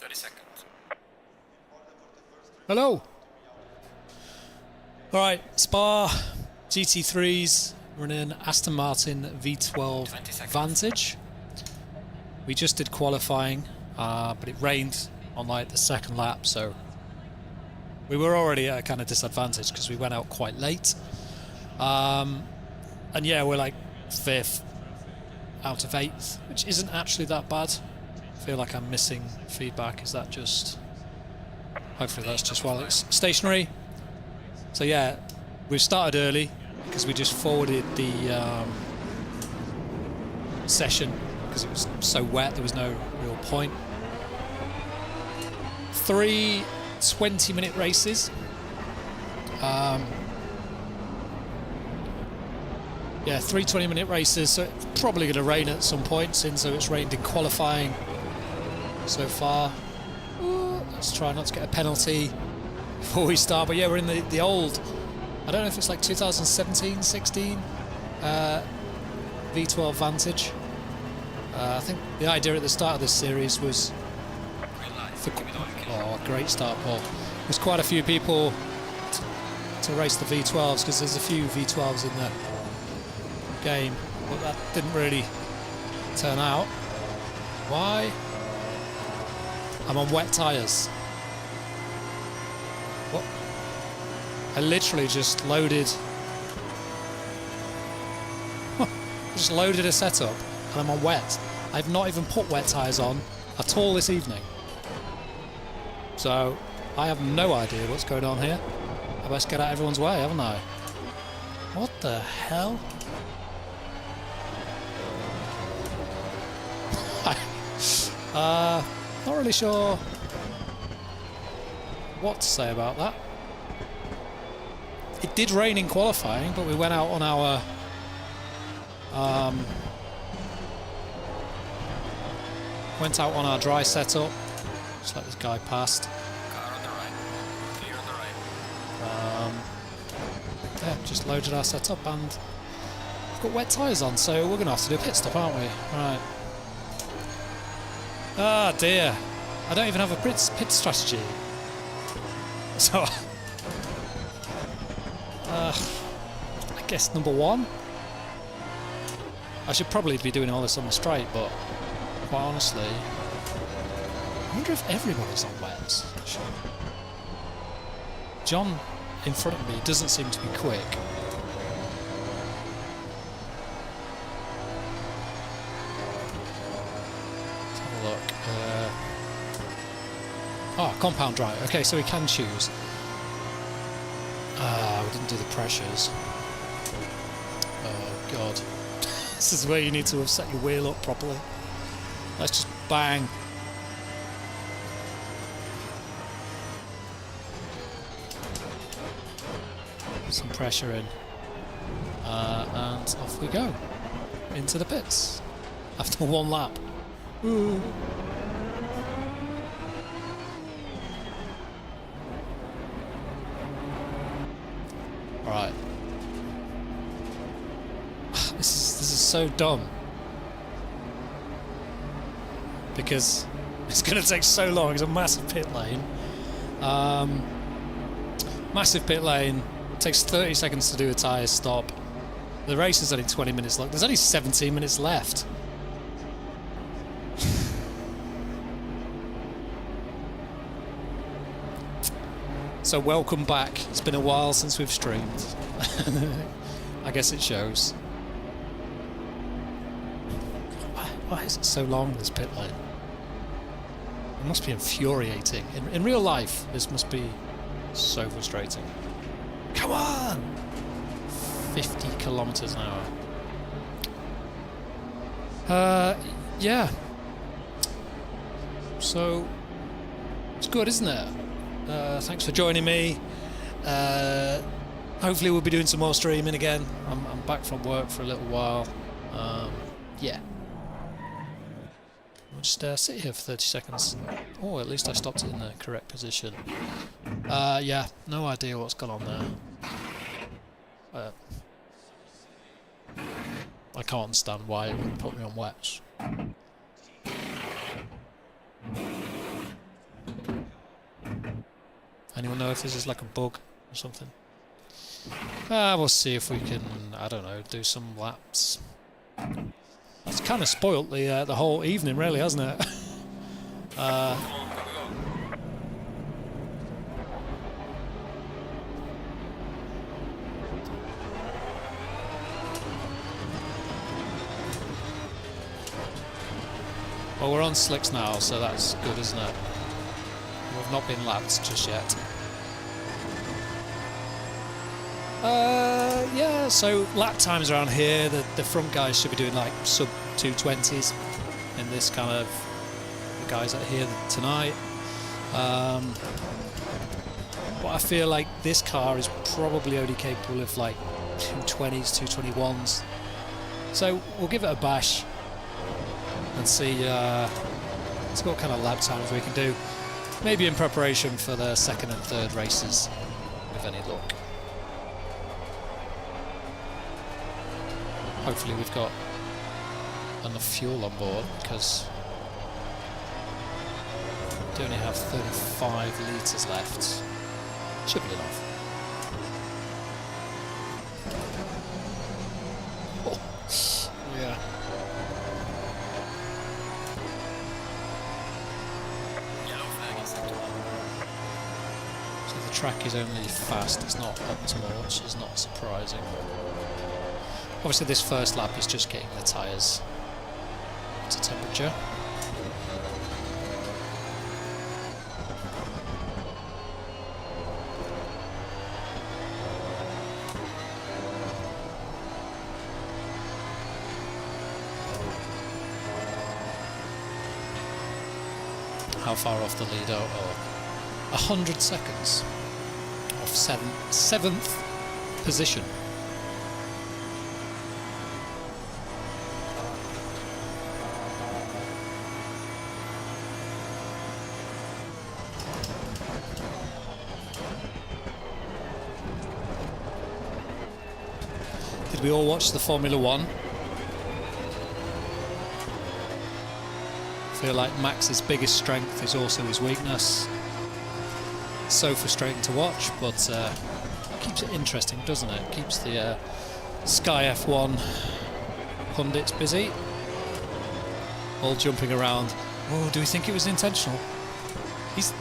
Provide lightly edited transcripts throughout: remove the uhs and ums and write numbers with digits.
30 seconds. Hello. Alright, Spa, GT3s, running Aston Martin V12 Vantage. We just did qualifying, but it rained on like the second lap, so we were already at a kind of disadvantage because we went out quite late. And yeah, we're like 5th out of 8th, which isn't actually that bad. I feel like I'm missing feedback. Is that just... Hopefully that's just while it's stationary. So yeah, we've started early because we just forwarded the session because it was so wet, there was no real point. 3 20-minute races. Yeah, 3 20-minute races, so it's probably going to rain at some point, since it's rained in qualifying so far. Let's try not to get a penalty before we start. But yeah, we're in the old, I don't know if it's like 2017, 16 V12 Vantage. I think the idea at the start of this series was oh, great start, Paul. There's quite a few people to race the V12s, because there's a few V12s in the game, but that didn't really turn out. Why? I'm on wet tyres. What? I literally just loaded just loaded a setup and I'm on wet. I've not even put wet tyres on at all this evening. So I have no idea what's going on here. I best get out everyone's way, haven't I? What the hell? Not really sure what to say about that. It did rain in qualifying, but we went out on our dry setup. Just let this guy past. Car on the right. Clear on the right. Yeah, just loaded our setup and we've got wet tyres on, so we're going to have to do a pit stop, aren't we? Right. Ah, dear. I don't even have a pit strategy. So, I guess number 1. I should probably be doing all this on the straight, but quite honestly, I wonder if everybody's on wets. John in front of me doesn't seem to be quick. Look. Oh, compound dry. Okay, so we can choose. We didn't do the pressures. Oh, God. This is where you need to have set your wheel up properly. Let's just bang. Some pressure in. And off we go. Into the pits. After 1 lap. Ooh. Right. This is so dumb. Because it's going to take so long. It's a massive pit lane. Massive pit lane. Takes 30 seconds to do a tyre stop. The race is only 20 minutes long. There's only 17 minutes left. So welcome back. It's been a while since we've streamed. I guess it shows. Why is it so long, this pit lane? It must be infuriating. In real life, this must be so frustrating. Come on! 50 kilometers an hour. Yeah. So, it's good, isn't it? Thanks for joining me. Hopefully we'll be doing some more streaming again. I'm back from work for a little while. Yeah. We'll just sit here for 30 seconds. Oh, at least I stopped it in the correct position. Yeah, no idea what's gone on there. I can't understand why it would put me on wets. Anyone know if this is like a bug or something? We'll see if we can, I don't know, do some laps. That's kind of spoilt the whole evening, really, hasn't it? Well, we're on slicks now, so that's good, isn't it? We've not been lapped just yet. Yeah, so lap times around here, the front guys should be doing like sub 220s in this kind of, the guys that are here tonight. But I feel like this car is probably only capable of like 220s, 221s. So we'll give it a bash and see what kind of lap times we can do. Maybe in preparation for the second and third races, with any luck. Hopefully we've got enough fuel on board, because we only have 35 litres left. Should be enough. Oh. Yeah. So the track is only fast, it's not optimal, which is not surprising. Obviously this first lap is just getting the tyres to temperature. How far off the lead? Oh, 100 seconds off seventh position. Did we all watch the Formula One? I feel like Max's biggest strength is also his weakness. So frustrating to watch, but keeps it interesting, doesn't it? Keeps the Sky F1 pundits busy, all jumping around. Oh, do we think it was intentional? He's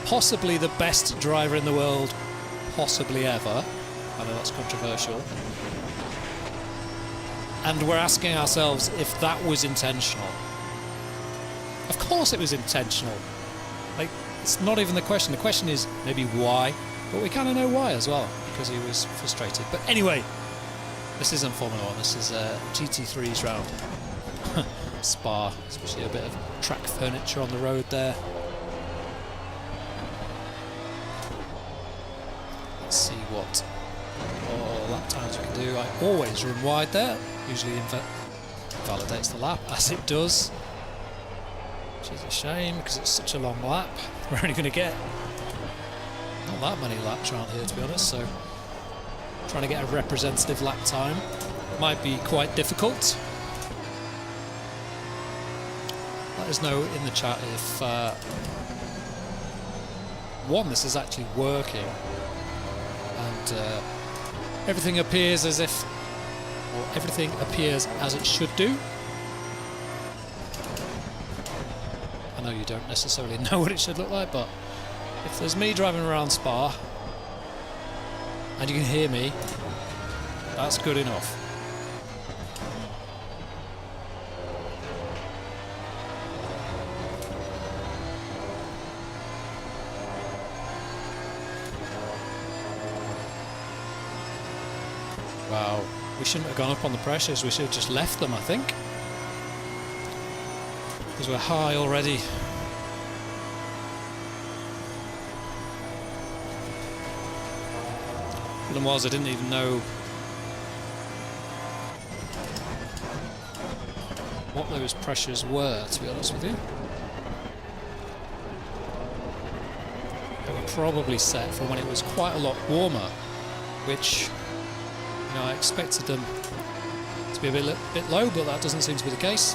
possibly the best driver in the world, possibly ever. I know that's controversial. And we're asking ourselves if that was intentional. Of course it was intentional. Like, it's not even the question. The question is maybe why, but we kind of know why as well, because he was frustrated. But anyway, this isn't Formula 1, this is GT3's round. Spa, especially a bit of track furniture on the road there. Let's see what lap times we can do. I always run wide there, usually validates the lap, as it does. Which is a shame, because it's such a long lap. We're only going to get not that many laps around here, to be honest, so trying to get a representative lap time might be quite difficult. Let us know in the chat if one, this is actually working and everything appears as if, or everything appears as it should do. I know you don't necessarily know what it should look like, but if there's me driving around Spa and you can hear me, that's good enough. Wow, we shouldn't have gone up on the pressures, we should have just left them, I think. Because we're high already. The problem was I didn't even know what those pressures were, to be honest with you. They were probably set from when it was quite a lot warmer, which, you know, I expected them to be a bit low, but that doesn't seem to be the case.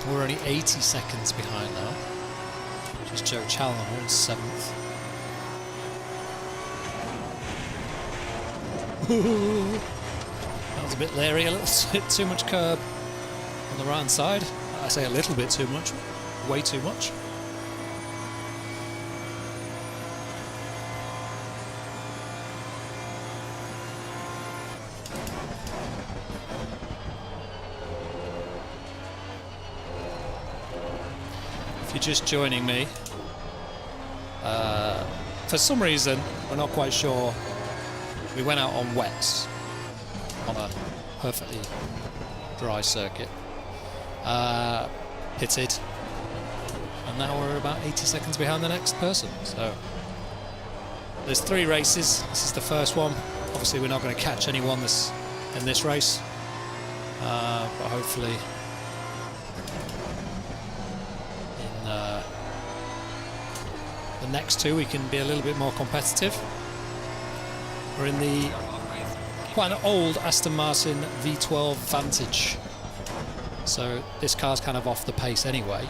We're only 80 seconds behind now, which is Joe Challoner in 7th. That was a bit leery, a little bit too much curb on the right hand side. I say a little bit too much, way too much. If you're just joining me, for some reason, we're not quite sure. We went out on wets on a perfectly dry circuit, pitted, and now we're about 80 seconds behind the next person. So there's 3 races. This is the first one. Obviously we're not going to catch anyone in this race, but hopefully in the next 2 we can be a little bit more competitive. We're in the quite an old Aston Martin V12 Vantage, so this car's kind of off the pace anyway,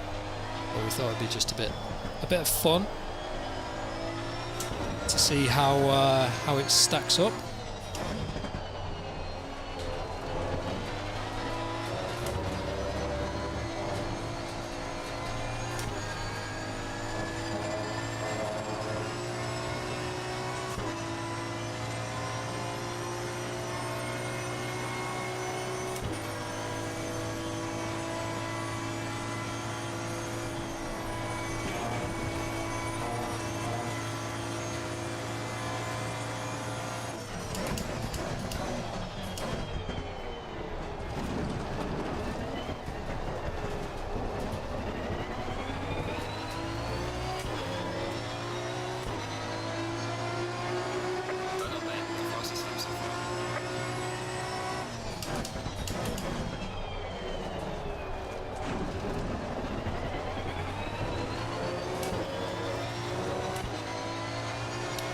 but we thought it'd be just a bit of fun to see how it stacks up.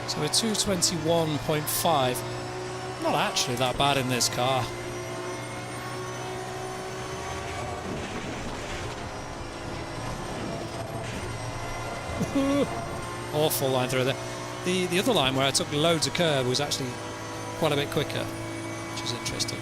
So we're 221.5. Not actually that bad in this car. Awful line through there. The other line where I took loads of curb was actually quite a bit quicker, which is interesting.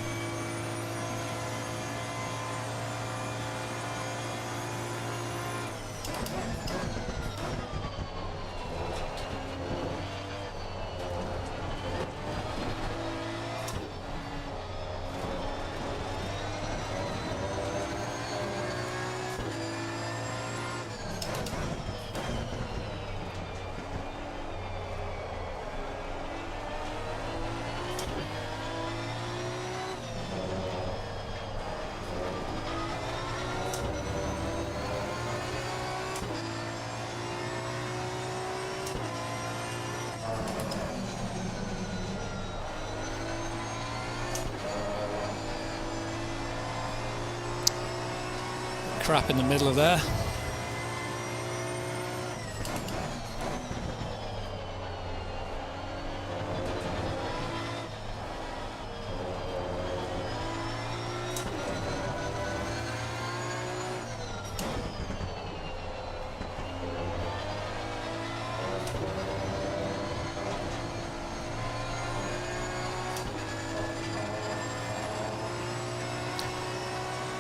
Crap in the middle of there.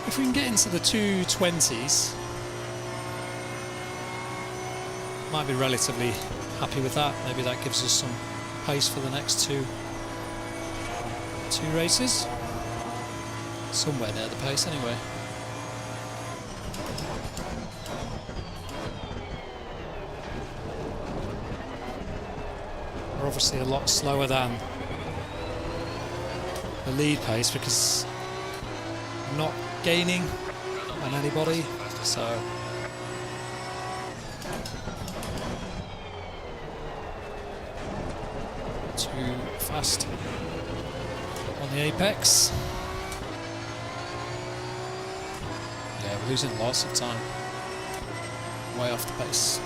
If we can get into the 220s, might be relatively happy with that. Maybe that gives us some pace for the next two races. Somewhere near the pace anyway. We're obviously a lot slower than the lead pace because I'm not gaining on anybody, so too fast on the apex. Yeah, we're losing lots of time, way off the pace.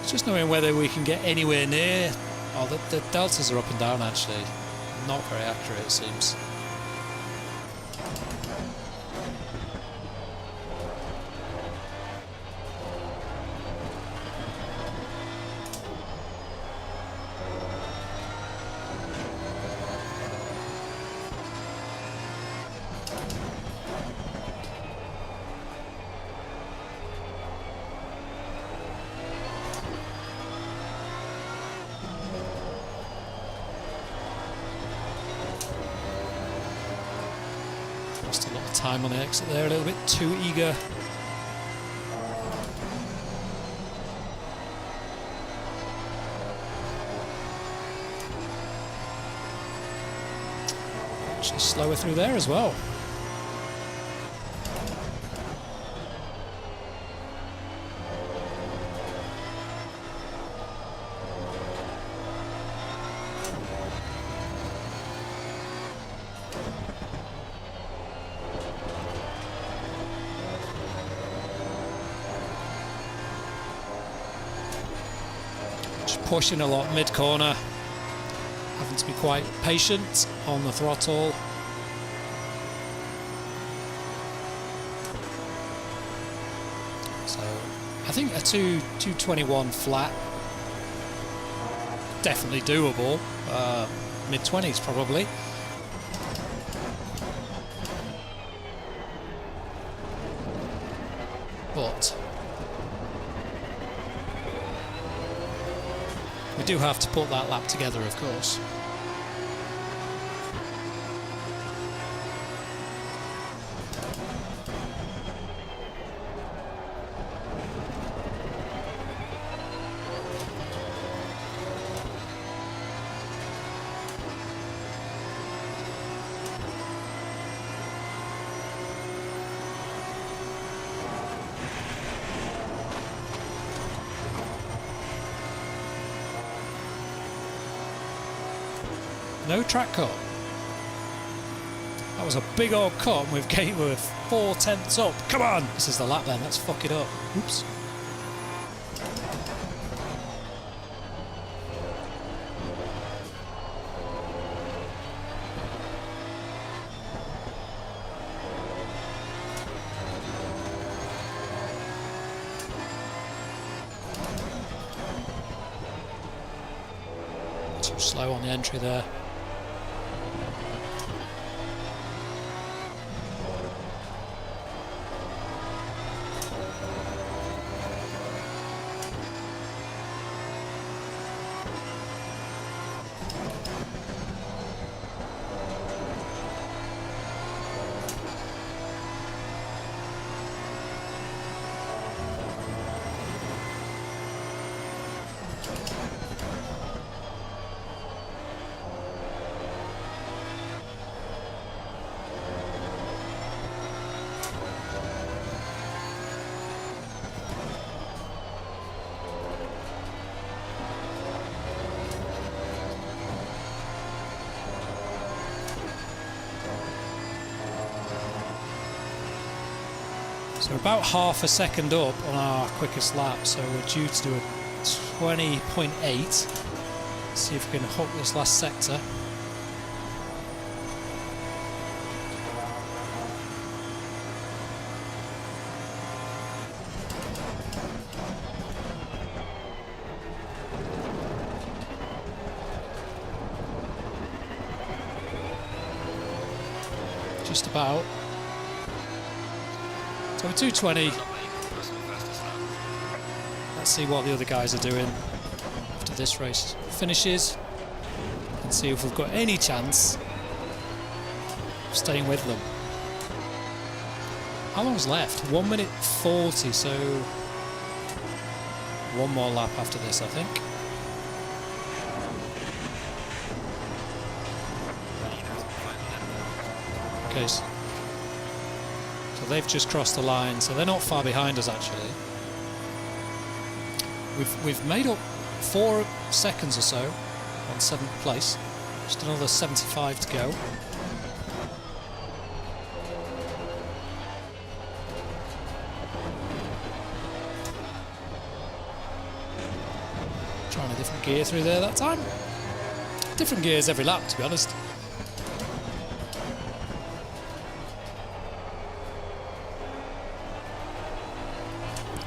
Just knowing whether we can get anywhere near. Oh, the deltas are up and down actually. Not very accurate, it seems. Lost a lot of time on the exit there, a little bit too eager. Actually slower through there as well. Pushing a lot mid-corner, having to be quite patient on the throttle. So I think a 221 flat, definitely doable, mid-20s probably. But we do have to put that lap together, of course. No track cut. That was a big old cut and we're 4 tenths up. Come on! This is the lap then, let's fuck it up. Oops. Too slow on the entry there. So we're about half a second up on our quickest lap, so we're due to do a 20.8. See if we can hook this last sector. Just about. So we're 220. Let's see what the other guys are doing after this race finishes and see if we've got any chance of staying with them. How long's left? 1 minute 40, so one more lap after this, I think. Okay, so they've just crossed the line, so they're not far behind us actually. We've made up 4 seconds or so on 7th place. Just another 75 to go. Trying a different gear through there that time. Different gears every lap, to be honest.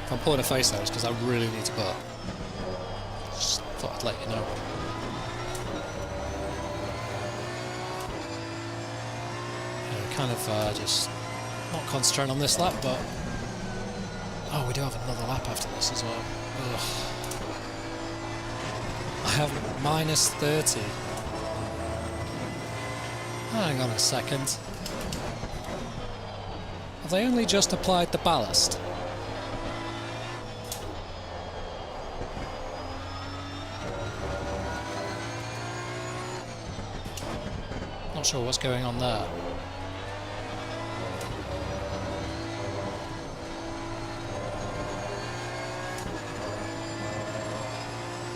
If I'm pulling a face out, it's because I really need to put. Just thought I'd let you know. Yeah, kind of just not concentrating on this lap, but oh, we do have another lap after this as well. Ugh. I have minus 30. Hang on a second. Have they only just applied the ballast? Not sure what's going on there.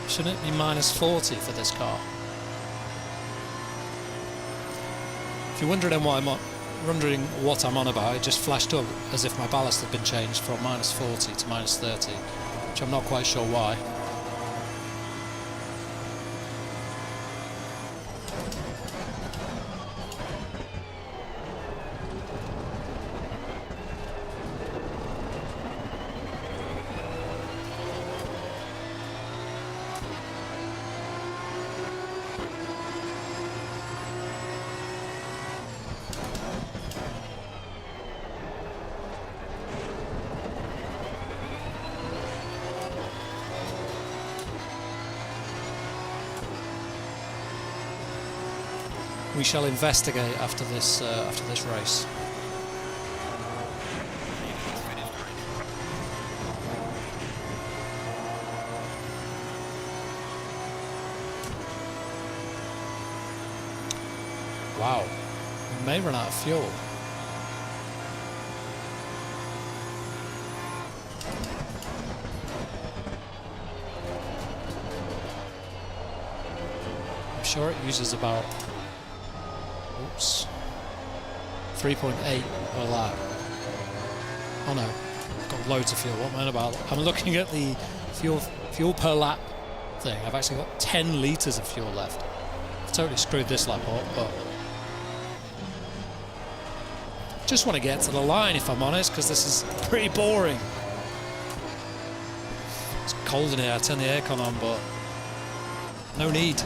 Shouldn't it be minus 40 for this car? If you're wondering what I'm on about, it just flashed up as if my ballast had been changed from minus 40 to minus 30, which I'm not quite sure why. We shall investigate after this race. Wow, we may run out of fuel. I'm sure it uses about 3.8 per lap. Oh no, got loads of fuel. What am I on about? I'm looking at the fuel per lap thing. I've actually got 10 litres of fuel left. I've totally screwed this lap up, but just want to get to the line if I'm honest, because this is pretty boring. It's cold in here. I turned the aircon on, but no need.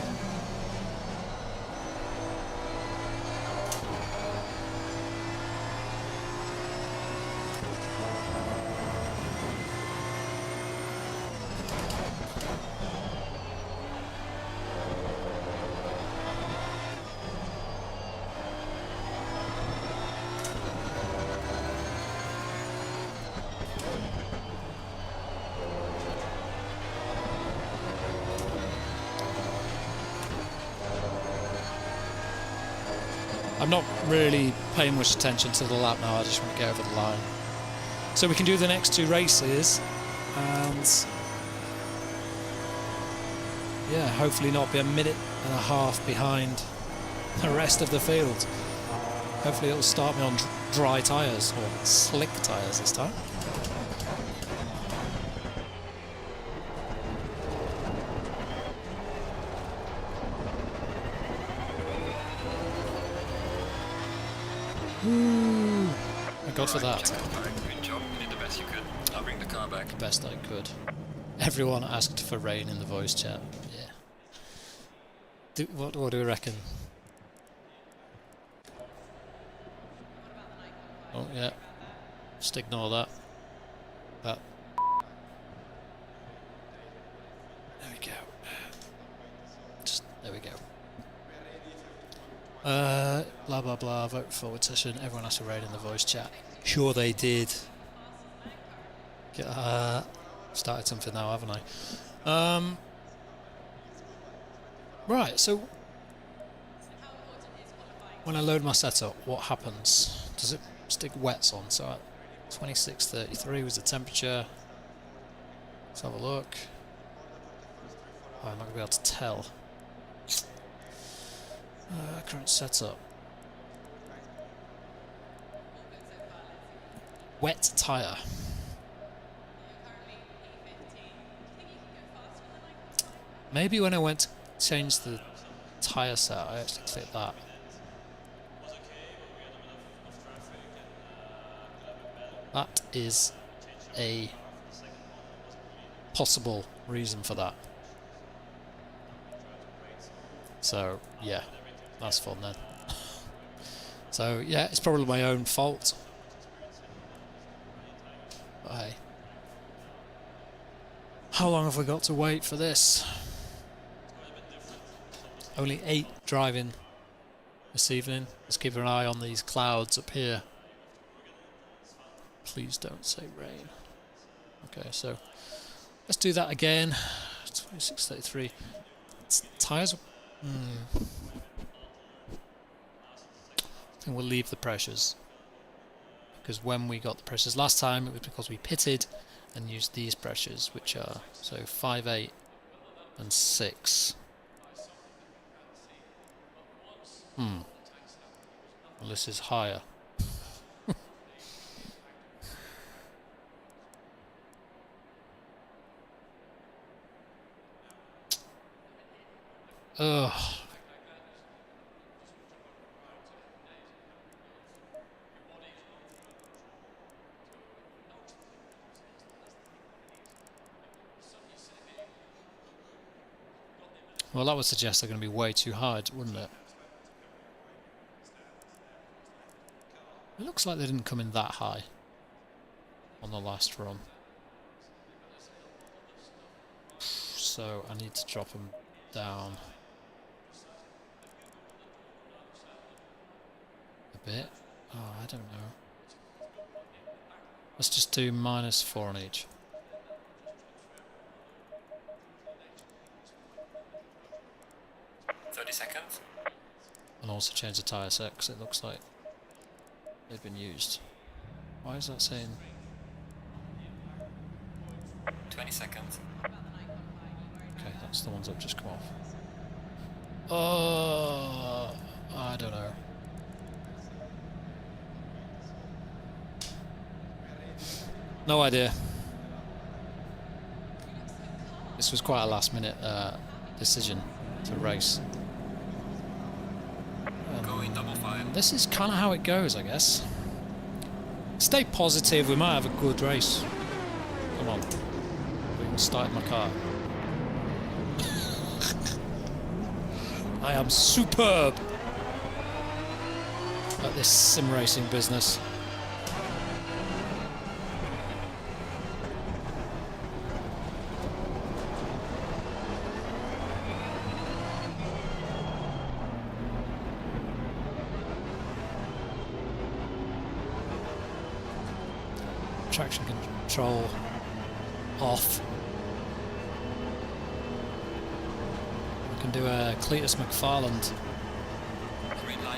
I'm not really paying much attention to the lap now, I just want to get over the line. So we can do the next two races and yeah, hopefully not be a minute and a half behind the rest of the field. Hopefully it'll start me on dry tyres, or slick tyres this time. Thank God for that. Good job. You did the best you could. I'll bring the car back. The best I could. Everyone asked for rain in the voice chat. Yeah. What do we reckon? Oh yeah. Just ignore that. That. There we go. Just there we go. Blah blah blah, vote forward session. Everyone has to raid in the voice chat. Sure they did. Started something now, haven't I? Right, so when I load my setup, what happens? Does it stick wets on? So at 26:33 was the temperature. Let's have a look. Oh, I'm not going to be able to tell. Current setup. Wet tyre. Maybe when I went to change the tyre set, I actually clicked that. That is a possible reason for that. So, yeah, that's fun then. So, yeah, it's probably my own fault. But hey. How long have we got to wait for this? Only 8 driving this evening. Let's keep an eye on these clouds up here. Please don't say rain. Okay, so let's do that again. 26:33. Tyres. I think we'll leave the pressures, because when we got the pressures last time, it was because we pitted and used these pressures, which are so 5.8 and 6. Well, this is higher. Ugh. Well, that would suggest they're going to be way too high, wouldn't it? It looks like they didn't come in that high on the last run. So I need to drop them down a bit. Oh, I don't know. Let's just do -4 on each. Seconds. And also change the tyre set, because it looks like they've been used. Why is that saying 20 seconds. okay, that's the ones that have just come off. Oh, I don't know. No idea. This was quite a last minute decision to race. Going double fine. This is kind of how it goes, I guess. Stay positive, we might have a good race. Come on. We can start my car. I am superb at this sim racing business. Traction control off. We can do a Cletus McFarland.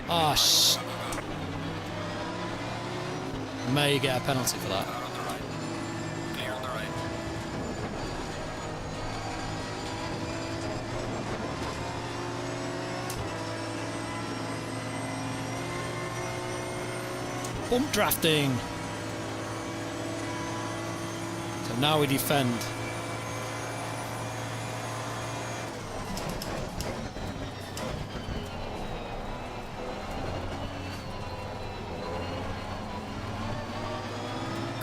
Ah, may get a penalty for that. Car on the right. Clear on the right. Bump drafting. So now we defend.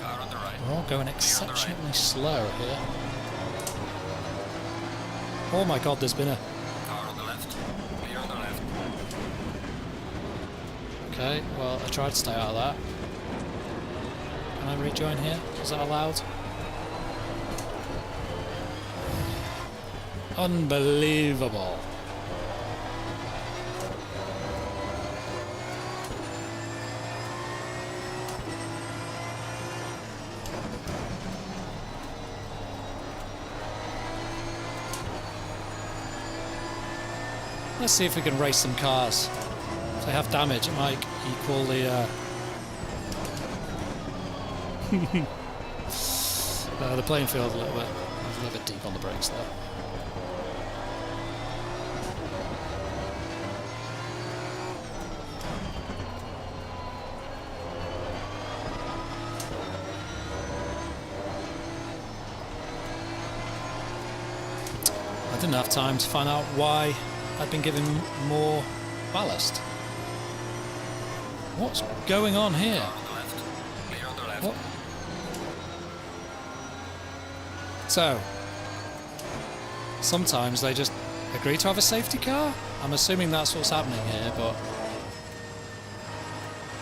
Car on the right. We're all going exceptionally slow here. Oh my god, there's been a... Car on the left. Clear on the left. Okay, well, I tried to stay out of that. Can I rejoin here? Is that allowed? Unbelievable. Let's see if we can race some cars. If they have damage, it might equal the the playing field a little bit. I was a little bit deep on the brakes there. didn't have time to find out why I'd been given more ballast. What's going on here? Car on the left. Clear on the left. What? So, sometimes they just agree to have a safety car? I'm assuming that's what's happening here, but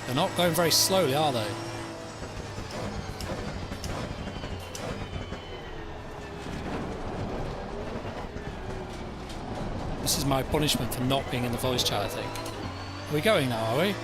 they're not going very slowly, are they? This is my punishment for not being in the voice chat, I think. Are we going now, are we?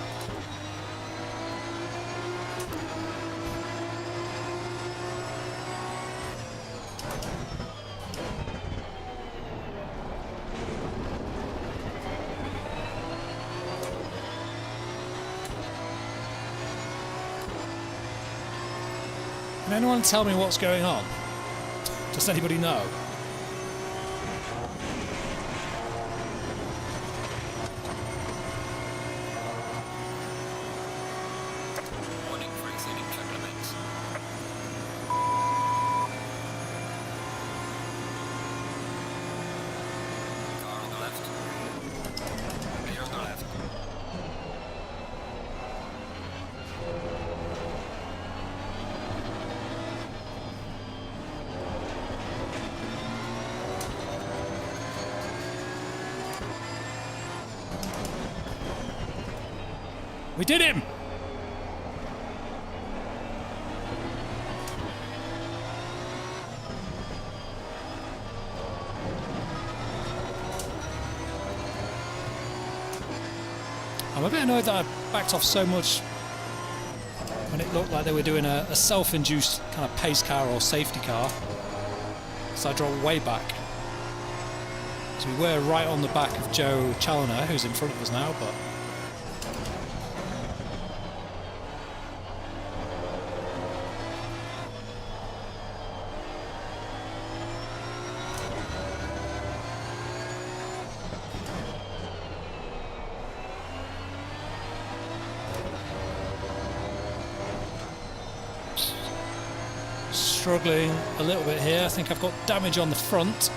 Can anyone tell me what's going on? Does anybody know? Warning for exceeding track limits. Car on the left. Clear on the left. We did him! I'm a bit annoyed that I backed off so much when it looked like they were doing a self-induced kind of pace car or safety car. So I dropped way back. So we were right on the back of Joe Challoner, who's in front of us now, but struggling a little bit here. I think I've got damage on the front.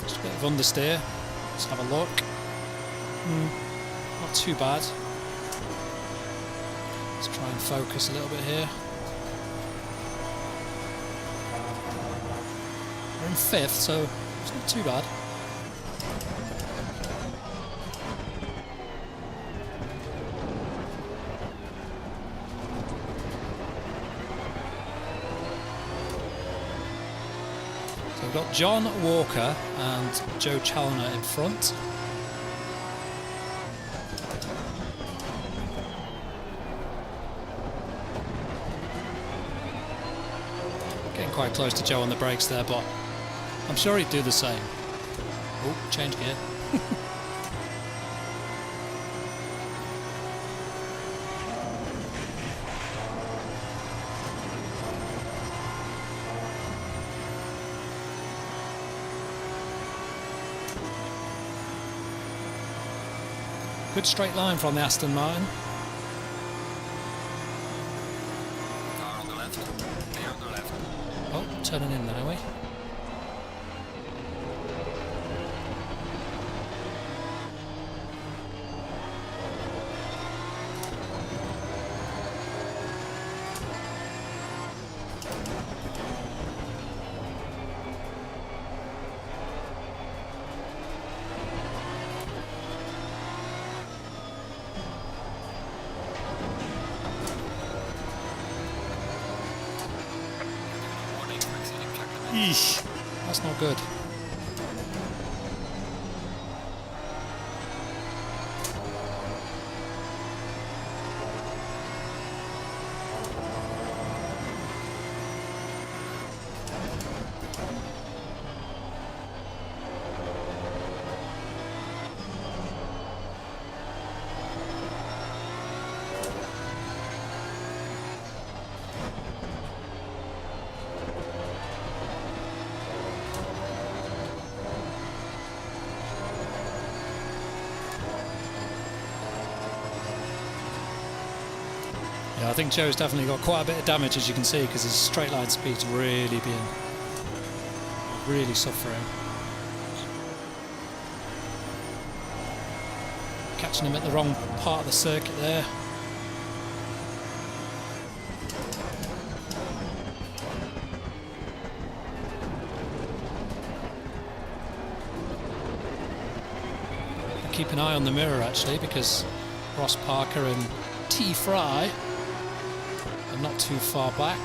Just a bit of understeer. Let's have a look. Not too bad. Let's try and focus a little bit here. We're in 5th, so it's not too bad. We've got John Walker and Joe Challoner in front. Getting quite close to Joe on the brakes there, but I'm sure he'd do the same. Oh, change gear. Good straight line from the Aston Martin. Car on the left. Clear on the left. Oh, turning in then, are we? Warning for exceeding track limits. Eesh, that's not good. Yeah, I think Joe's definitely got quite a bit of damage, as you can see, because his straight line speed's really been really suffering. Catching him at the wrong part of the circuit there. Keep an eye on the mirror actually, because Ross Parker and T Fry are not too far back.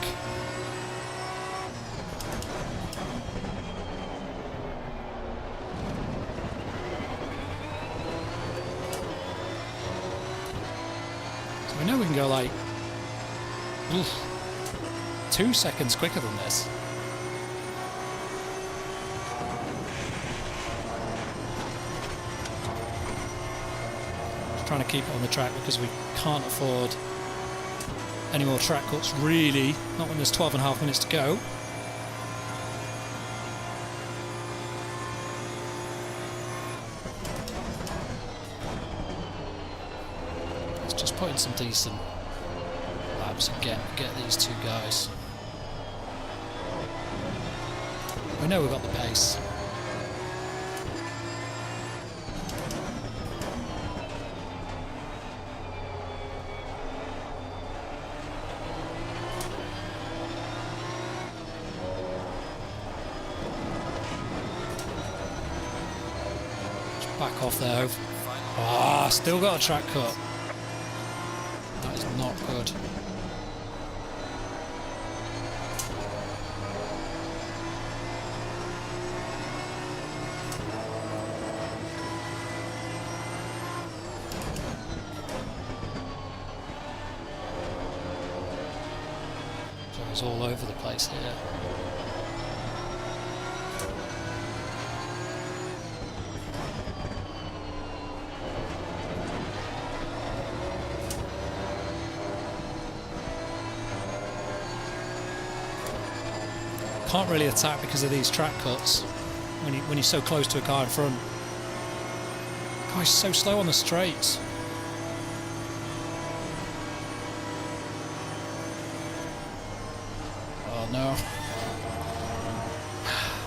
So we know we can go like 2 seconds quicker than this. Trying to keep it on the track because we can't afford any more track cuts, really, not when there's 12.5 minutes to go. Let's just put in some decent laps and get these two guys. We know we've got the pace. Back off there. Ah, still got a track cut. That is not good. So it's all over the place here. Can't really attack because of these track cuts when he's so close to a car in front. God, he's so slow on the straights. Oh no.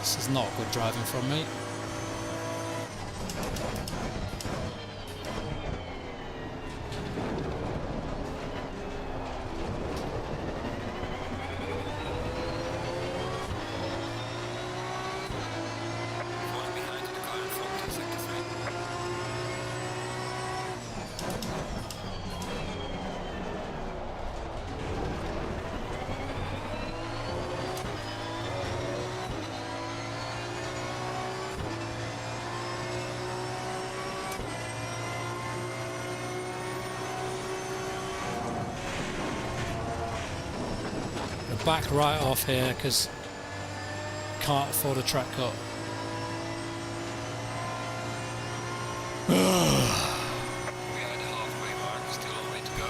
This is not good driving from me. Back right off here because can't afford a track cut. We are at the halfway mark, still a way to go.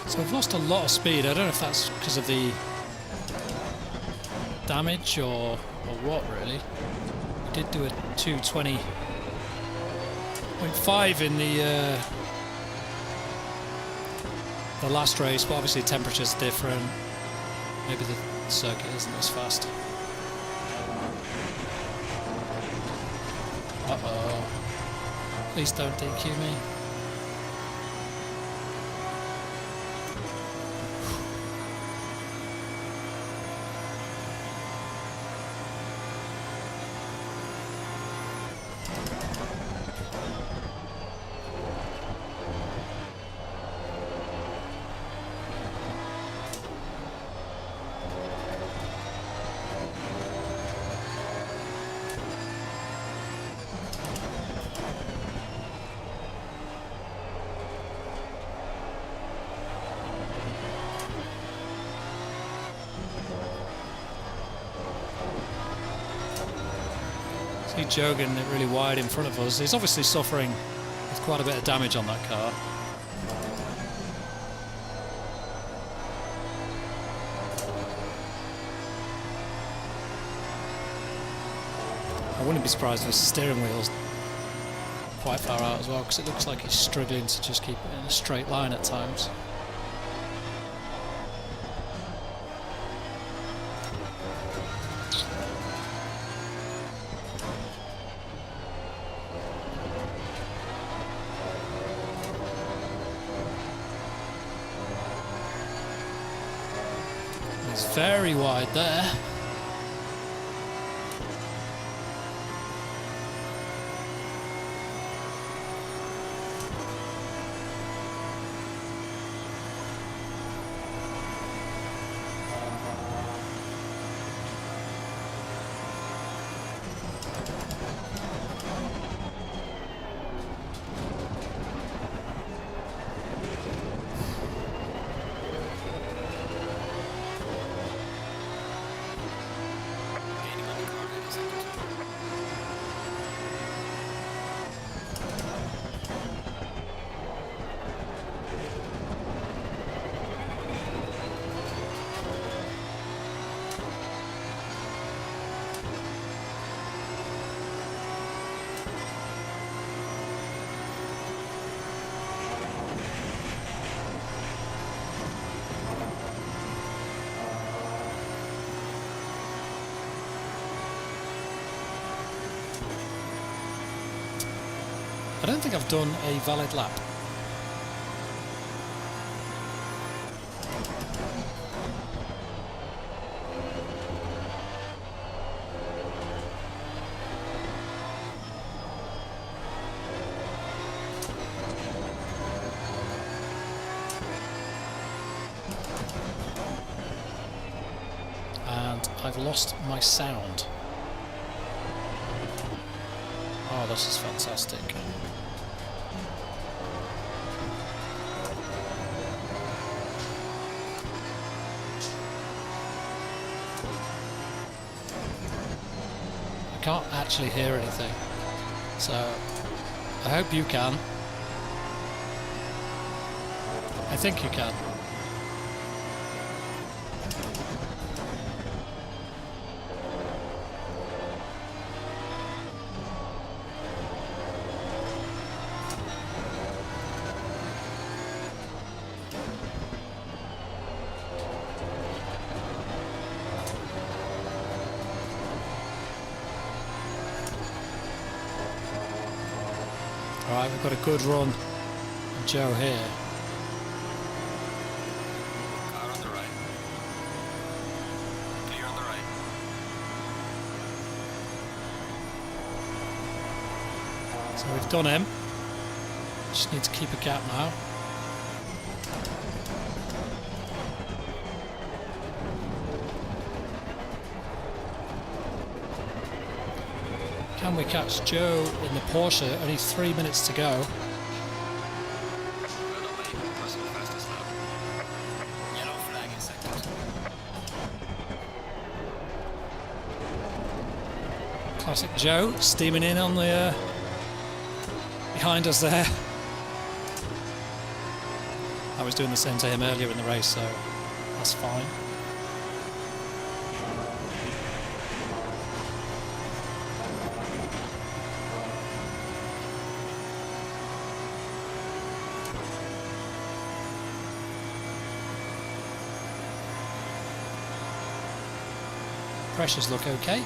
So I've lost a lot of speed. I don't know if that's because of the damage or what really. We did do a 220.5 in the last race, but obviously temperature's different. Maybe the circuit isn't as fast. Uh-oh. Please don't DQ me. See Joe getting it really wide in front of us. He's obviously suffering with quite a bit of damage on that car. I wouldn't be surprised if his steering wheel's quite far out as well, because it looks like he's struggling to just keep it in a straight line at times. It's very wide there. I don't think I've done a valid lap. And I've lost my sound. Oh, this is fantastic. I can't actually hear anything, so I hope you can. I think you can. Alright, we've got a good run from Joe here. Car on the right. Clear on the right. So we've done him. Just need to keep a gap now. Can we catch Joe in the Porsche? Only 3 minutes to go. Well done, mate. Personal fastest lap. Yellow flag in second. Classic Joe steaming in on the behind us there. I was doing the same to him earlier in the race, so that's fine. Pressures look okay.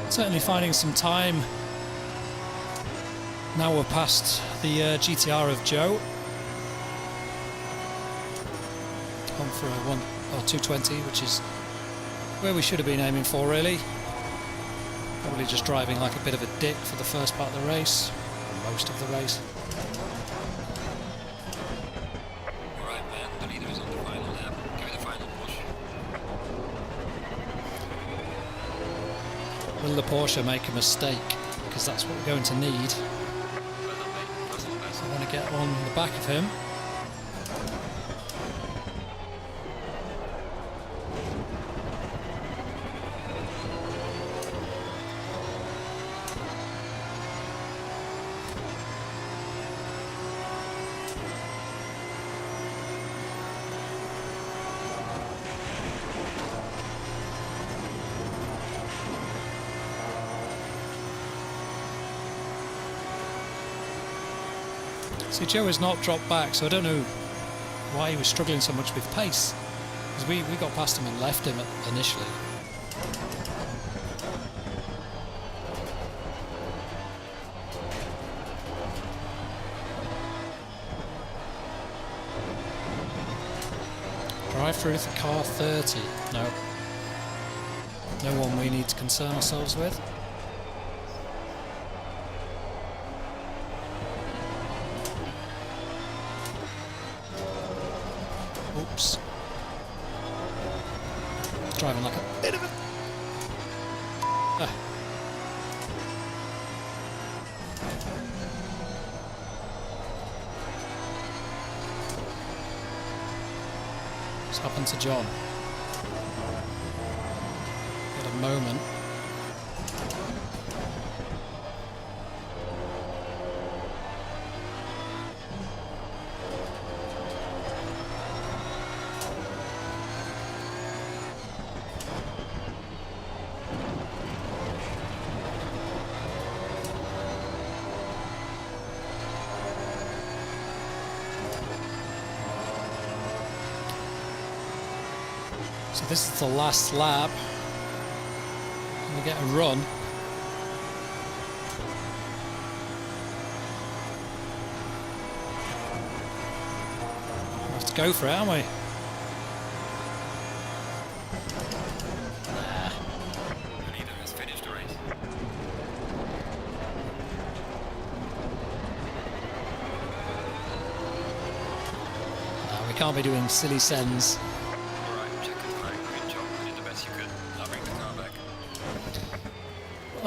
Certainly finding some time. Now we're past the GTR of Joe. On for a 220, which is where we should have been aiming for, really. Probably just driving like a bit of a dick for the first part of the race, or most of the race. Alright, man, the leader is on the final lap. Give it a final push. Will the Porsche make a mistake? Because that's what we're going to need. Well done, mate. Personal best. I want to get on the back of him. See, Joe has not dropped back, so I don't know why he was struggling so much with pace. Because we got past him and left him initially. Drive through the car 30. No. No one we need to concern ourselves with. Oops. Driving like a bit of a... What's happened to John? At a moment. So this is the last lap. And we get a run. We have to go for it, aren't we? Nah. The leader has finished the race. No, we can't be doing silly sends.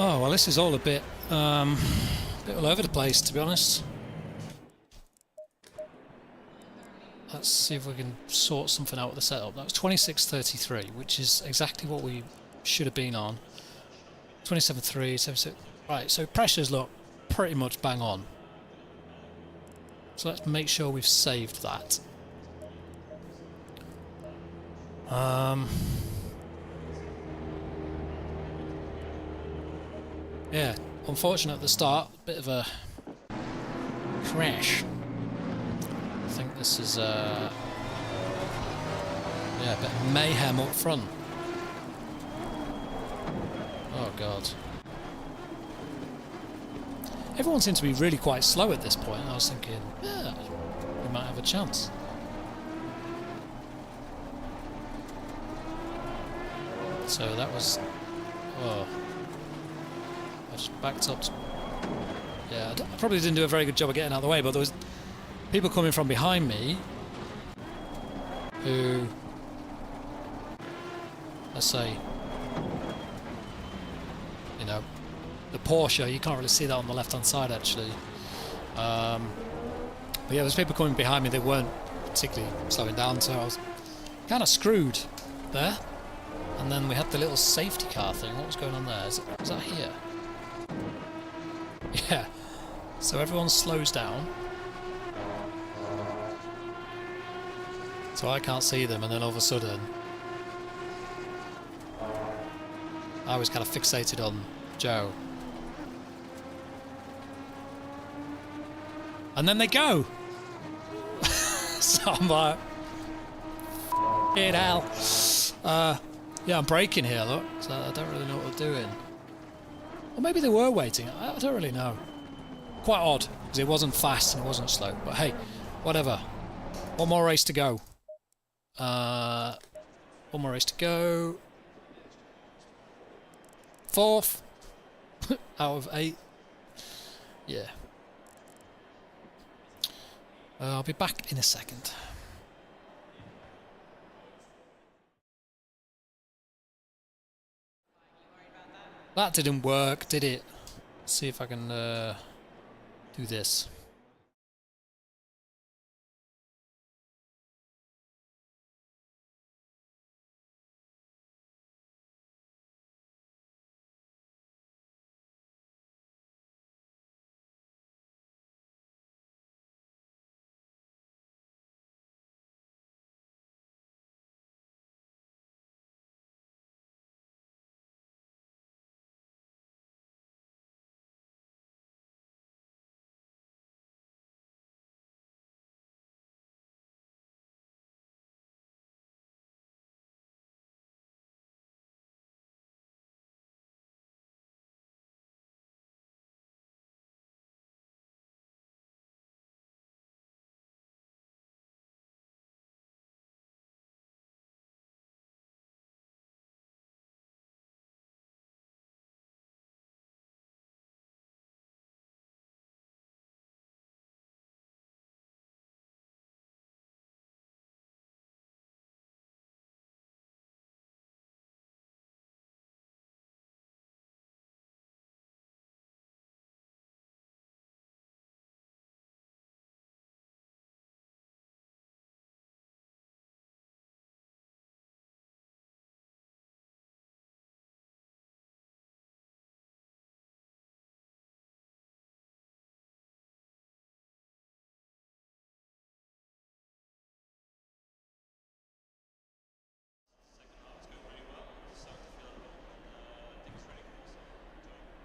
Oh, well, this is all a bit all over the place, to be honest. Let's see if we can sort something out with the setup. That was 26.33, which is exactly what we should have been on. 27.3, 76. Right, so pressures look pretty much bang on. So let's make sure we've saved that. Yeah, unfortunate at the start, bit of a crash. I think this is yeah, a bit of mayhem up front. Oh god. Everyone seems to be really quite slow at this point. I was thinking, yeah, we might have a chance. So that was... oh. I just backed up. Yeah, I probably didn't do a very good job of getting out of the way, but there was people coming from behind me who, let's say, you know, the Porsche, you can't really see that on the left-hand side, actually. But yeah, there's people coming behind me that weren't particularly slowing down, so I was kind of screwed there. And then we had the little safety car thing. What was going on there? Is that here? Yeah. So everyone slows down. So I can't see them, and then all of a sudden I was kind of fixated on Joe. And then they go! So I'm like, f***ing hell. Yeah, I'm braking here, look, so I don't really know what they're doing. Or maybe they were waiting, I don't really know. Quite odd, because it wasn't fast and it wasn't slow, but hey, whatever. One more race to go. One more race to go. 4th out of 8. Yeah. I'll be back in a second. That didn't work, did it? Let's see if I can do this.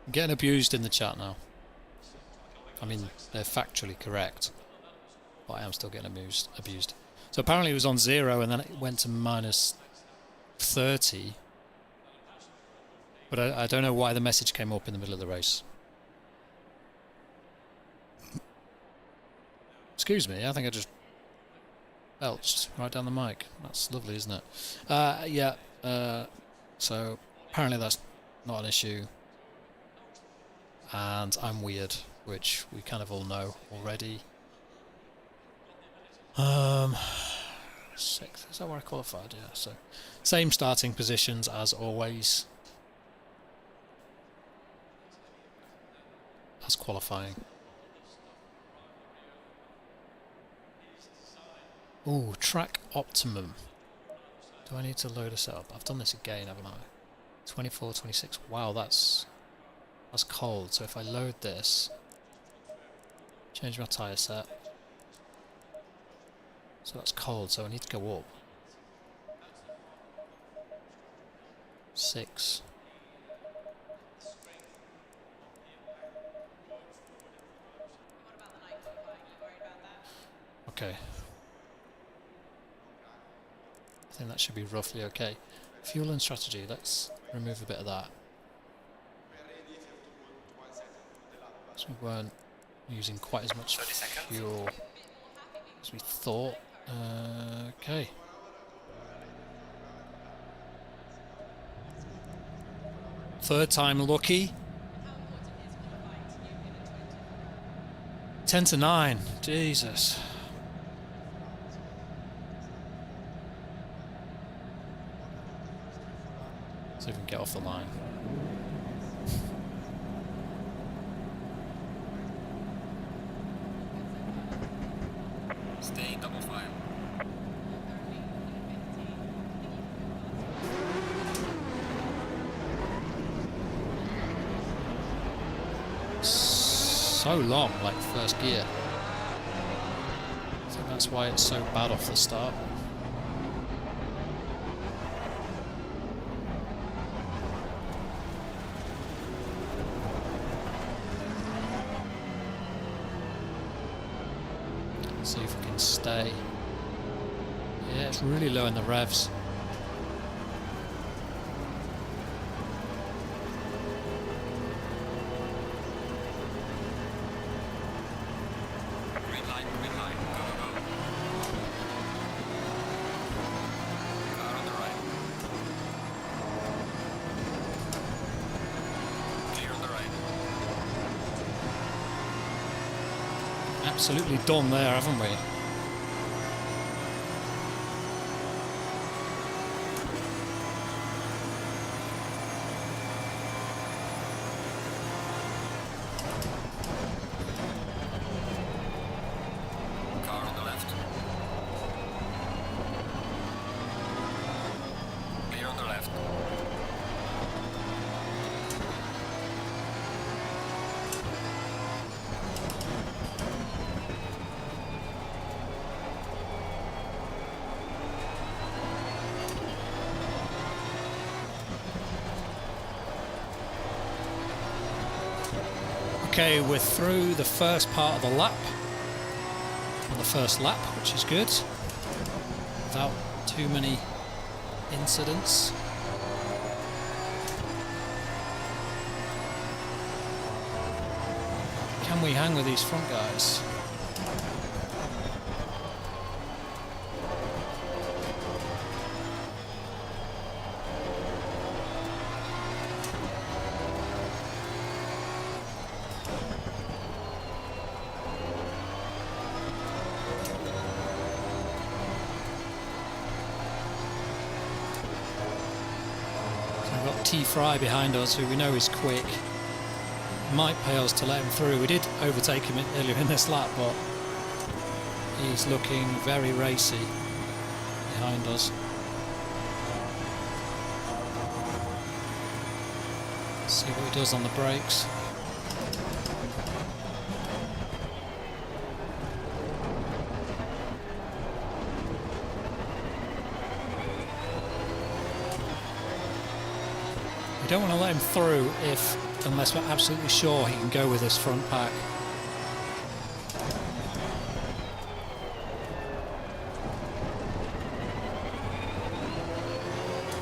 I'm getting abused in the chat now. I mean, they're factually correct, but I am still getting abused. So apparently it was on 0 and then it went to minus 30. But I don't know why the message came up in the middle of the race. Excuse me, I think I just belched right down the mic. That's lovely, isn't it? Yeah, so apparently that's not an issue. And I'm weird, which we kind of all know already. 6th, is that where I qualified? Yeah, so same starting positions as always. As qualifying. Ooh, track optimum. Do I need to load this up? I've done this again, haven't I? 24, 26. Wow, that's cold. So if I load this, change my tyre set. So that's cold, so I need to go up. 6. Okay. I think that should be roughly okay. Fuel and strategy, let's remove a bit of that. So we weren't using quite as much fuel as we thought. Okay. Third time lucky. 10 to 9. Jesus. So we can get off the line. Stay double file. So long, like first gear. I think that's why it's so bad off the start. See if we can stay. Yeah, it's really low in the revs. Green light, go, go, go. Car on the right. Clear on the right. Absolutely done there, haven't we? Car on the left. Clear on the left. Okay, we're through the first part of the lap. On the first lap, which is good. Without too many incidents. Can we hang with these front guys? We've got T Fry behind us, who we know is quick. Might pay us to let him through. We did overtake him earlier in this lap, but he's looking very racy behind us. See what he does on the brakes. We don't want to let him through unless we're absolutely sure he can go with this front pack.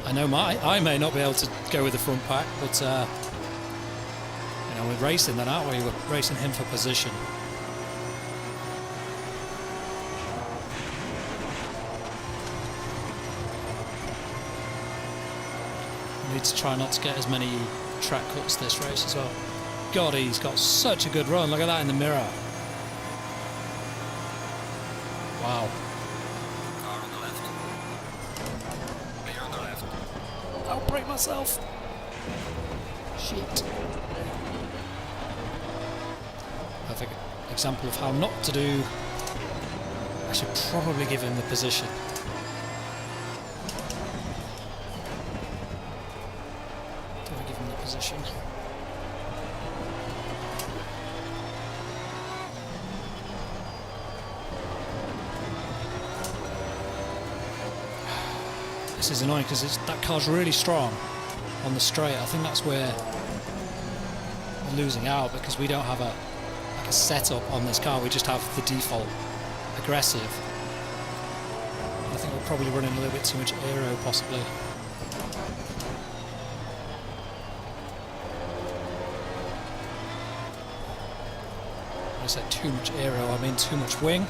I know I may not be able to go with the front pack, but you know, we're racing then, aren't we? We're racing him for position. We need to try not to get as many track cuts this race as well. God, he's got such a good run. Look at that in the mirror. Wow. Car on the left. Clear on the left. I'll break myself. Shit. Perfect example of how not to do. I should probably give him the position. Do I give him the position? This is annoying because that car's really strong on the straight. I think that's where we're losing out, because we don't have a setup on this car. We just have the default aggressive. I think we're probably running a little bit too much aero, possibly. When I say too much aero, I mean too much wing.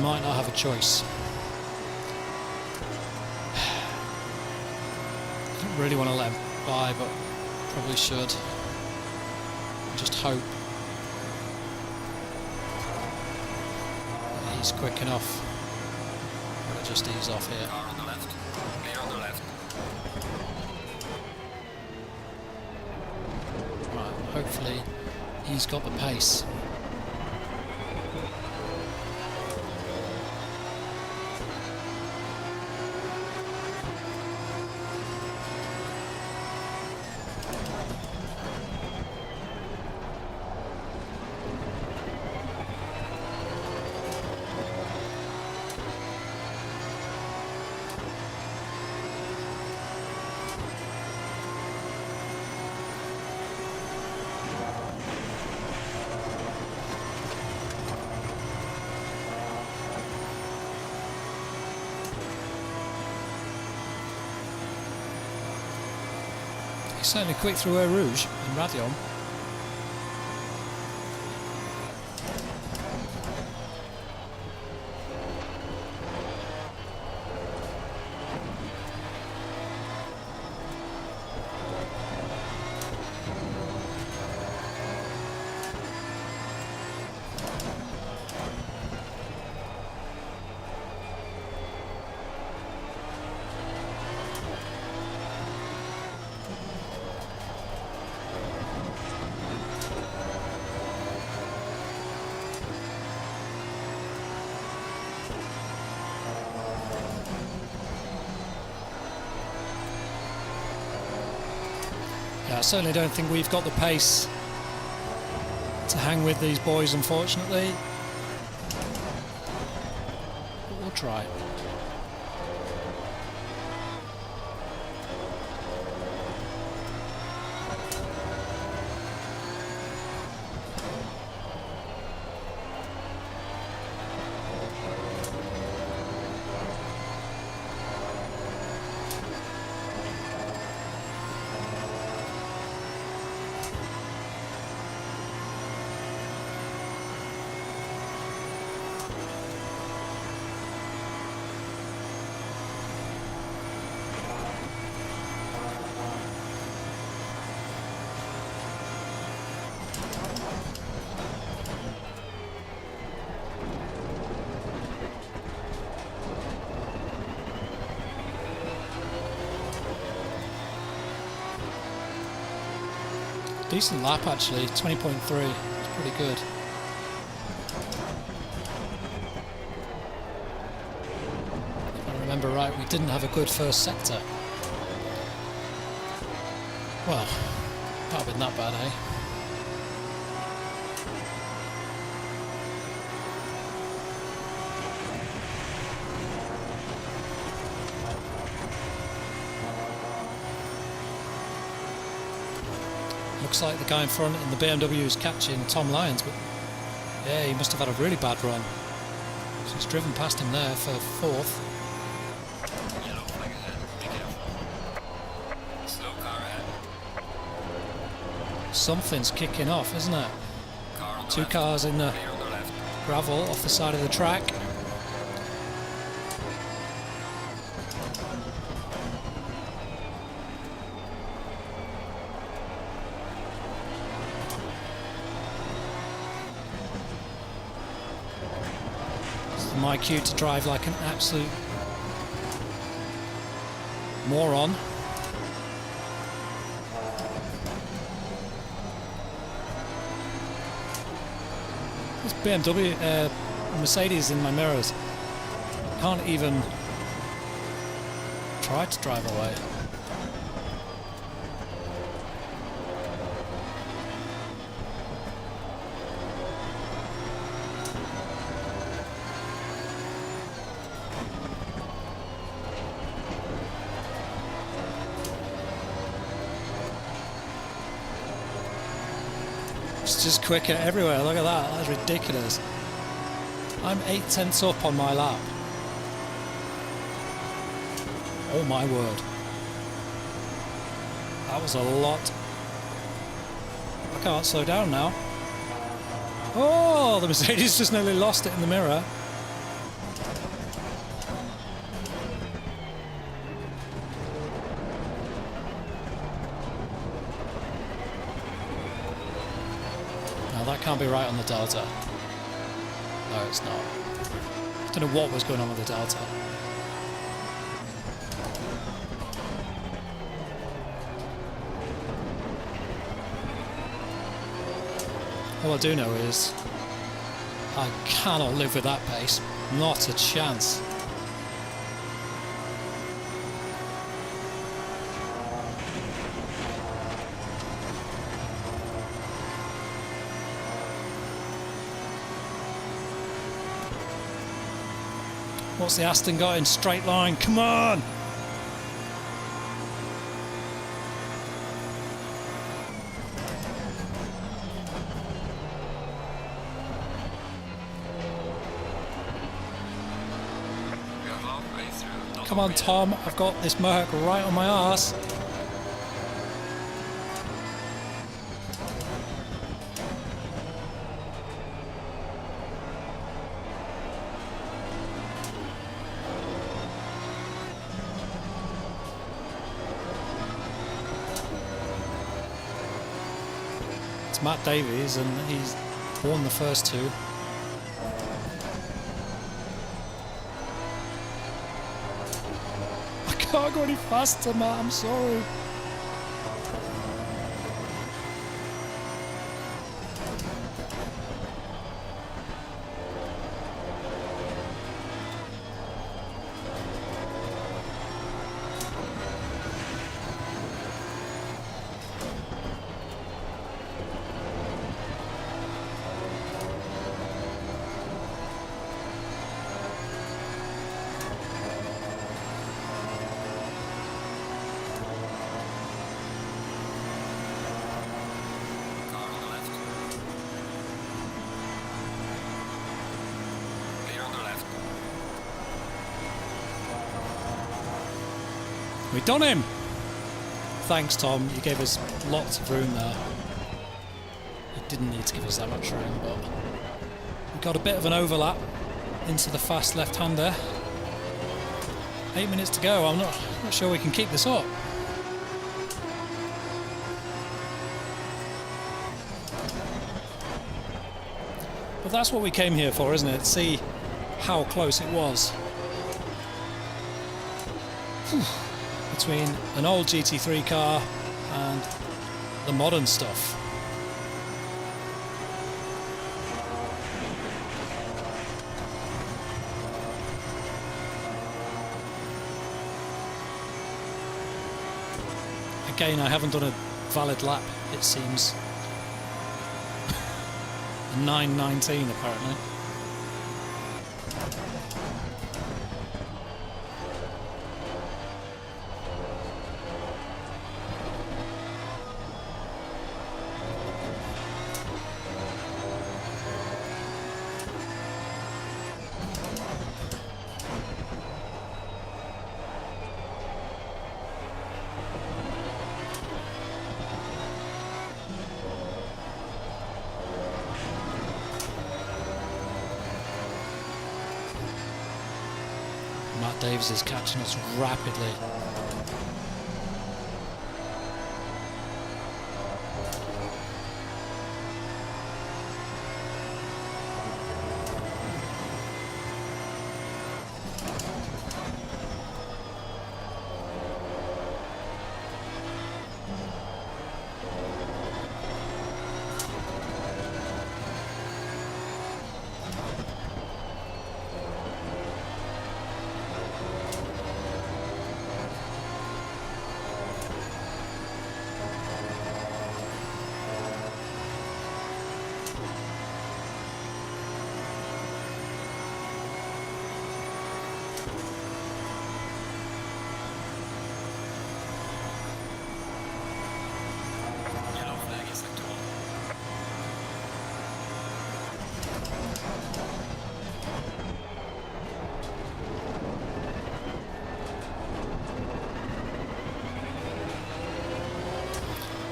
Might not have a choice. I don't really want to let him by, but probably should. Just hope that he's quick enough. I'm gonna just ease off here. Car on the left. Clear on the left. Right, hopefully he's got the pace. He's certainly quick through Eau Rouge and Radion. I certainly don't think we've got the pace to hang with these boys, unfortunately. But we'll try. Decent lap actually, 20.3, it's pretty good. If I remember right, we didn't have a good first sector. Well, can't have been that bad, eh? Looks like the guy in front in the BMW is catching Tom Lyons, but yeah, he must have had a really bad run. So he's driven past him there for fourth. Yellow flag ahead. Be careful. Slow car ahead. Something's kicking off, isn't it? Car on the Two left. cars in the Clear on the left. gravel off the side of the track. My cue to drive like an absolute moron. This BMW, Mercedes in my mirrors. Can't even try to drive away. just quicker everywhere. Look at that. That's ridiculous. I'm 8/10 up on my lap. Oh my word. That was a lot. I can't slow down now. Oh, the Mercedes just nearly lost it in the mirror. Now that can't be right on the Delta. No, it's not. I don't know what was going on with the Delta. All I do know is I cannot live with that pace. Not a chance. What's the Aston got in straight line? Come on! Come on, Tom, I've got this Merc right on my arse. It's Matt Davies, and he's won the first two. I can't go any faster, Matt, I'm sorry. We've done him! Thanks, Tom. You gave us lots of room there. You didn't need to give us that much room, but we got a bit of an overlap into the fast left-hander. 8 minutes to go. I'm not sure we can keep this up. But that's what we came here for, isn't it? See how close it was. Between an old GT3 car and the modern stuff. Again, I haven't done a valid lap, it seems. 9:19 apparently. Matt Davies is catching us rapidly.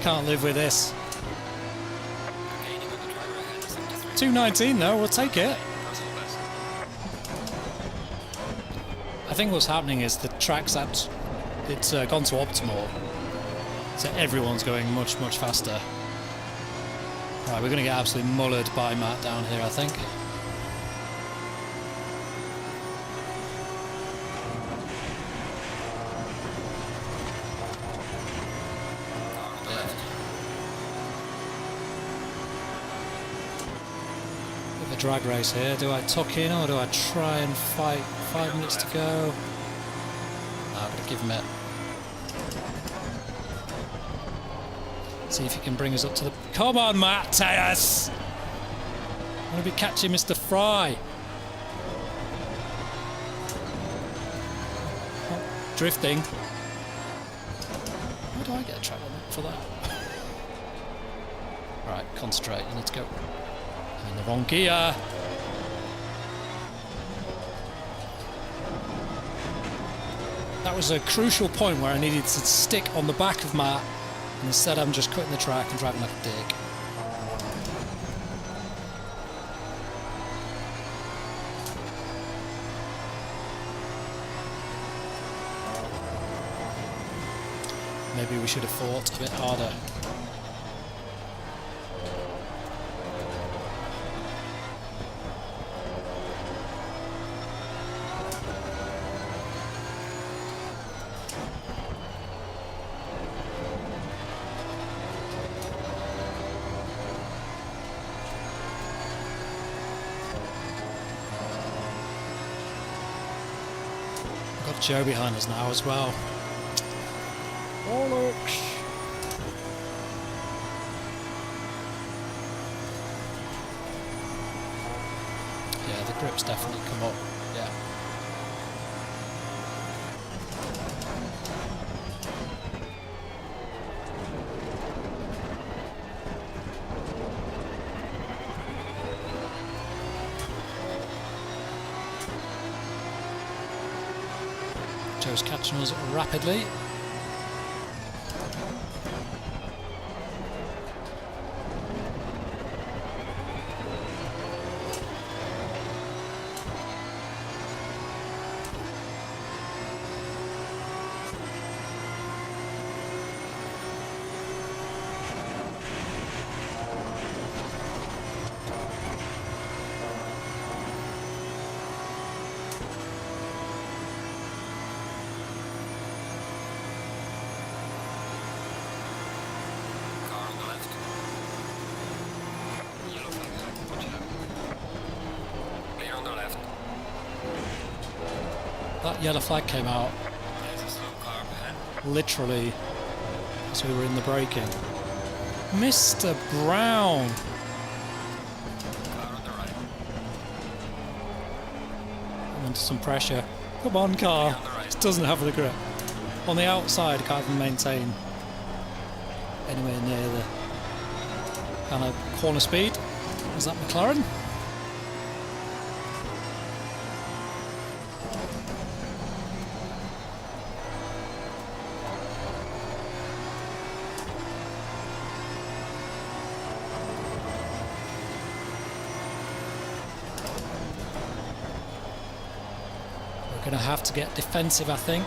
Can't live with this. Gaining on the driver ahead, 73. 219 though, we'll take it. Personal best. I think what's happening is the track's at, it's gone to optimal, so everyone's going much faster. Right, we're going to get absolutely mullered by Matt down here, I think. Bit of a drag race here. Do I tuck in or do I try and fight? 5 minutes to go. No, I'm going to give him it. See if he can bring us up to the... Come on, Matt, Tejas! I'm going to be catching Mr. Fry. Oh, drifting. Why do I get a track limit for that? Right, concentrate. You need to go. I'm in the wrong gear. That was a crucial point where I needed to stick on the back of Matt, and instead I'm just cutting the track and driving like a dick. Maybe we should have fought a bit harder. Got Joe behind us now as well. Bollocks! Yeah, the grip's definitely come up. Yeah. Joe's catching us rapidly. Car on the left. Yellow flag, watch out. Clear on the left. That yellow flag came out There's a slow car ahead. literally as we were in the braking. Mr. Brown! Car on the right. I'm under some pressure. Come on, car! On the right. Just doesn't have the grip. On the outside, can't even maintain anywhere near the kind of corner speed. Is that McLaren? We're going to have to get defensive, I think.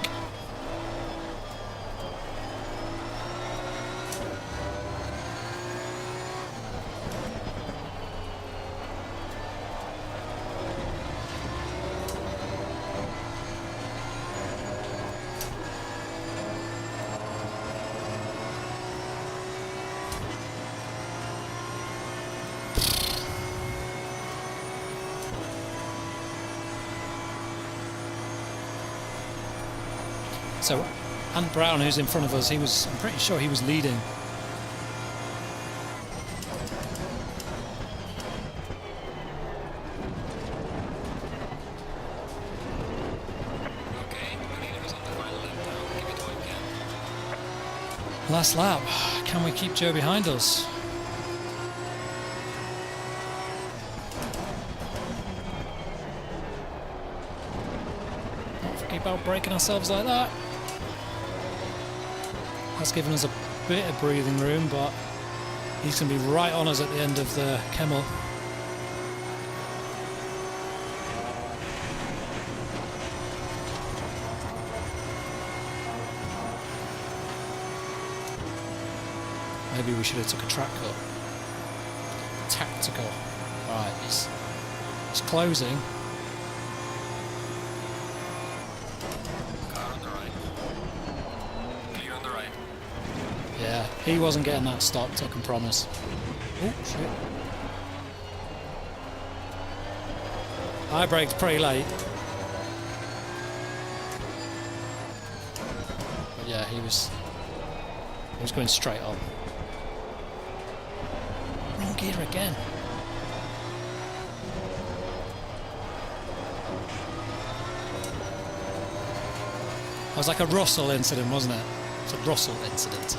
So, Ant Brown, who's in front of us, I'm pretty sure he was leading. Okay, the leader is on the final lap now. Give it all you can. Last lap. Can we keep Joe behind us? Not forget about breaking ourselves like that. That's given us a bit of breathing room, but he's going to be right on us at the end of the Kemmel. Maybe we should have took a track cut. Tactical. Right, he's closing. Car on the right. Clear on the right. Yeah, he wasn't getting that stopped, I can promise. Oh, shit. I braked pretty late. But yeah, he was going straight on. Wrong gear again. It was like a Russell incident, wasn't it? It's a Russell incident.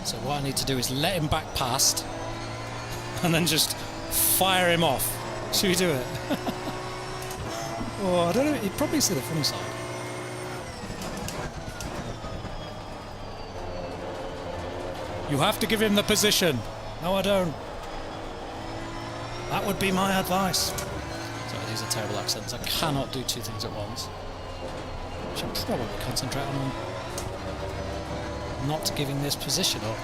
So what I need to do is let him back past and then just fire him off. Should we do it? Oh, I don't know. He'd probably see the funny side. You have to give him the position. No, I don't. That would be my advice. Sorry, these are terrible accents. I cannot do two things at once. I should probably concentrate on not giving this position up.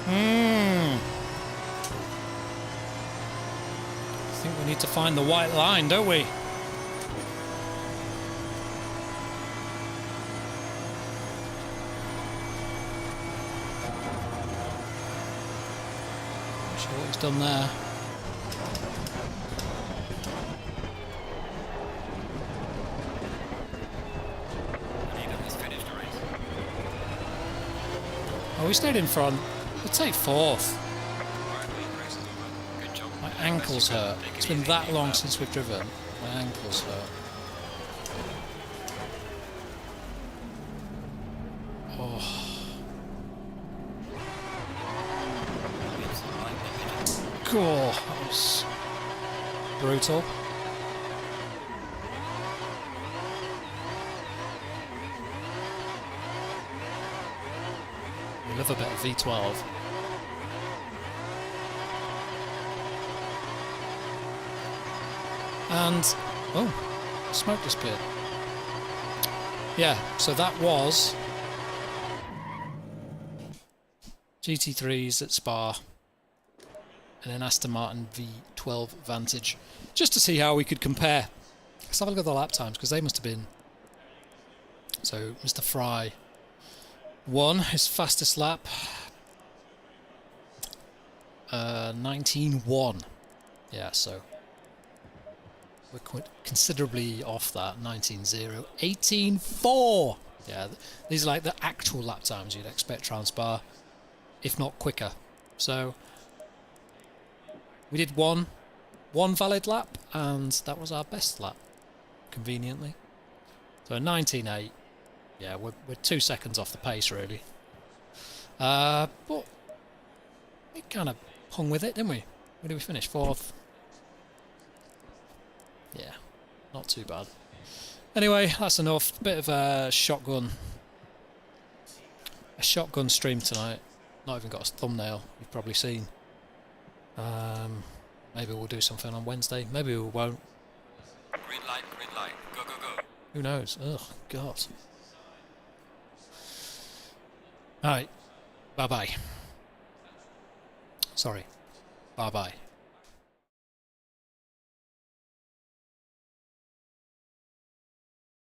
I think we need to find the white line, don't we? Not sure what he's done there. Oh, we stayed in front. We'll take fourth. My ankles hurt. It's been that long since we've driven. My ankles hurt. Oh. Cool. That was brutal. We love a bit of V12. And, oh, smoke disappeared. Yeah, so that was GT3s at Spa and then Aston Martin V12 Vantage, just to see how we could compare. Let's have a look at the lap times, because they must have been... So, Mr. Fry won his fastest lap, 19.1. Yeah, so we're quite considerably off that. 19.0, 18.4. Yeah, these are like the actual lap times you'd expect Transpar, if not quicker. So we did one valid lap, and that was our best lap, conveniently. So 19.8. Yeah, we're 2 seconds off the pace, really. But we kind of hung with it, didn't we? Where did we finish? Fourth. Yeah, not too bad. Anyway, that's enough. Bit of a shotgun stream tonight. Not even got a thumbnail, you've probably seen. Maybe we'll do something on Wednesday. Maybe we won't. Green light, go, go, go. Who knows? Ugh, God. Alright, bye-bye. Sorry, bye-bye.